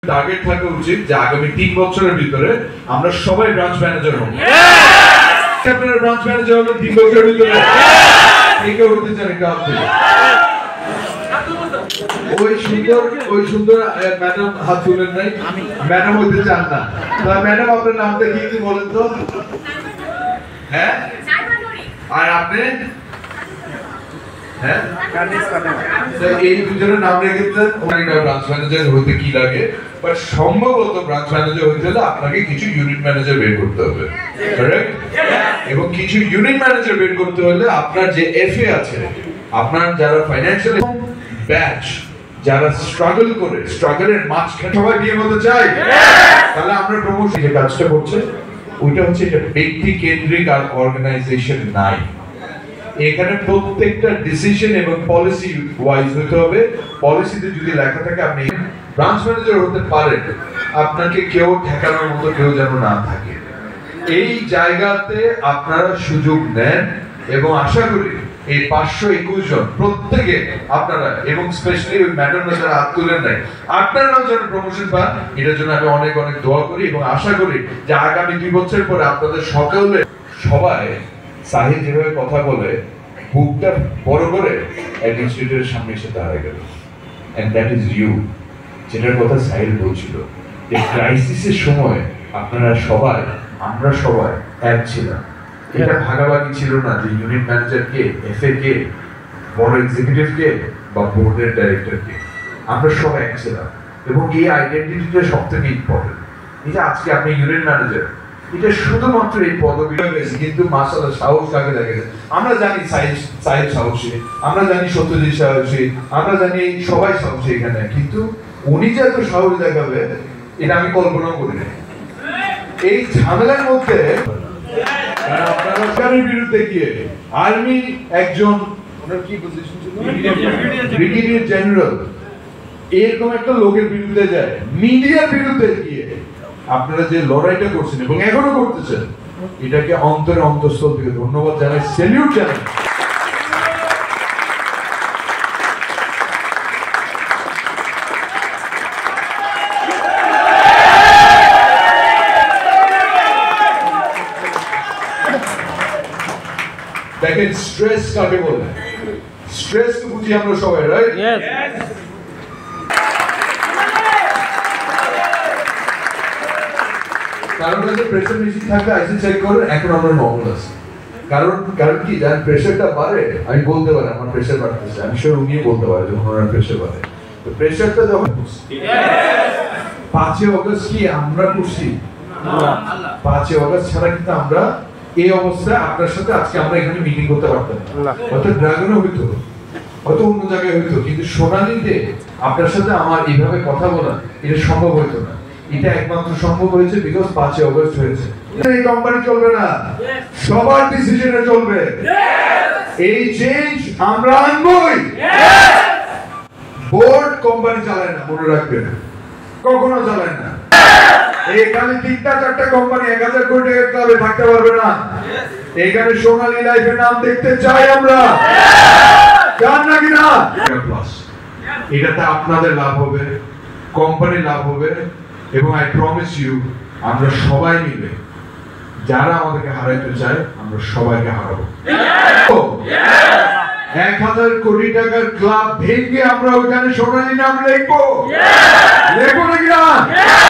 Target থাকা উচিত যে আগামী 3 বছরের ভিতরে আমরা সবাই ব্রাঞ্চ ম্যানেজার হব। আপনারা ব্রাঞ্চ ম্যানেজার হবেন 3 বছরের ভিতরে? কে হতে চান একটু হাত তুলুন। ওই সুন্দর ম্যাডাম হাত তুলেন নাই, ম্যাডাম হতে চান না। ম্যাডাম আপনার নামটা কি বলেন তো? হ্যাঁ, আর আপনি? হ্যাঁ, এই দুজনের নাম রেখেছেন। ব্রাঞ্চ ম্যানেজার হইতে কি লাগে, বাট সম্ভবত ব্রাঞ্চ ম্যানেজার হইতে হলে আপনাকে কিছু ইউনিট ম্যানেজার বের করতে হবে, কারেক্ট? এবং কিছু ইউনিট ম্যানেজার বের করতে হলে আপনার যে এফএ আছে, আপনার যারা ফাইন্যান্সিয়াল ব্যাচ, যারা স্ট্রাগল করে, স্ট্রাগলের মাঝখানে সবাই বিয়ে হতে চায়, তাহলে আমরা প্রমোশন যে কাজটা করছে ওইটা হচ্ছে এটা ব্যক্তি কেন্দ্রিক আর অর্গানাইজেশন নাই। এখানে প্রত্যেকটা ডিসিশন এবং পলিসি ওয়াইজ হতে হবে। পলিসিতে যদি লেখা থাকে আপনি ব্রাঞ্চ ম্যানেজার হতে পারেন, আপনাকে কেউ ঠেকানোর মতো কেউ যেন না থাকে। এই জায়গাতে আপনারা সুযোগ নেন এবং আশা করি এই 521 জন প্রত্যেকে আপনারা, এবং স্পেশালি ওই ম্যাডামরা যারা হাত তুলেন নাই, আপনারাও যেন প্রমোশন পান, এটার জন্য আমি অনেক অনেক দোয়া করি এবং আশা করি যে আগামী 2 বছর পরে আপনাদের সকলে সবাই সাহিদ যেভাবে কথা বলে বুকটা বড় করে অ্যাডমিনিস্ট্রেটরের সামনে এসে দাঁড়ায় গেল, এন্ড দ্যাট ইজ ইউ। যেটার কথা সাহিদ বলছিল যে ক্রাইসিসের সময় আপনারা সবাই, আমরা সবাই এক ছিলাম। এটা ভাগাভাগি ছিল না যে ইউনিট ম্যানেজার কে, এফএ কে, বড় এক্সিকিউটিভ কে বা বোর্ডের ডাইরেক্টর কে, আমরা সবাই এক ছিলাম। এবং এই আইডেন্টিটিটা সবথেকে ইম্পর্টেন্ট। এই যে আজকে আপনি ইউনিট ম্যানেজার, এটা শুধুমাত্র এই পদবি হয়েছে, কিন্তু মাশাআল্লাহ সাহস কাকে দেখে। আমরা জানি সাইদ সাহসী, আমরা জানি সত্যজিৎ সাহসী, আমরা জানি সবাই সাহসী এখানে, কিন্তু উনি যে এত সাহস দেখাবে এটা আমি কল্পনাও করি না। এই ঝামেলার মধ্যে আপনারা সরকারের বিরুদ্ধে গিয়ে আর্মি একজন কি পজিশন ছিল, ব্রিগেডিয়ার জেনারেল, এরকম একটা লোকের বিরুদ্ধে যায়, মিডিয়ার বিরুদ্ধে গিয়ে আপনারা যে লড়াইটা করছেন এবং এখনো করতেছেন, এটাকে অন্তরে অন্তঃস্থল থেকে ধন্যবাদ জানাই, স্যালিউট জানাই। দেখেন স্ট্রেস কাকে বলে, স্ট্রেস তো বুঝি আমরা সবাই, রাইট? কারণ হচ্ছে প্রেসার বেশি থাকলে আইসি চেক করেন, এখন আমরা নর্মাল আছি। কারণ কি জানেন, প্রেসারটা বাড়ে, আমি বলতে পারি আমার প্রেসার বাড়তেছে, আমি শিওর উনিও বলতে পারে যখন ওনার প্রেসার বাড়ে। তো প্রেসারটা যখন 5 অগস্ট কি আমরা করছি? 5 অগস্ট ছাড়া কিন্তু আমরা এই অবস্থায় আপনার সাথে আজকে আমরা এখানে মিটিং করতে পারতাম না। হয়তো ড্রাগনও হইতো, হয়তো অন্য জায়গায় হইতো, কিন্তু সোনালীতে আপনার সাথে আমার এইভাবে কথা বলা এটা সম্ভব হইতো না। এটা একমাত্র সম্ভব হয়েছে বিকজ 5 অগস্ট হয়েছে। এই কোম্পানি চলবে না, সবার ডিসিশনে চলবে। এই চেঞ্জ আমরা আনবই। বোর্ড কোম্পানি চালায় না, মনে রাখবেন, কখনো চালায় না। এখানে 3-4টা কোম্পানি 1000 কোটি টাকার ক্লাবে থাকতে পারবে না। এখানে সোনালী লাইফের নাম দেখতে চাই আমরা, জান নাকি না? এটাতে আপনাদের লাভ হবে, কোম্পানির লাভ হবে, এবং আই প্রমিস ইউ আমরা সবাই মিলে যারা আমাদেরকে হারাইতে চায় আমরা সবাইকে হারাবো। 1000 কোটি টাকার ক্লাব ভেঙে আমরা ওইখানে সোনালী নাম লিখবো, লিখবো না?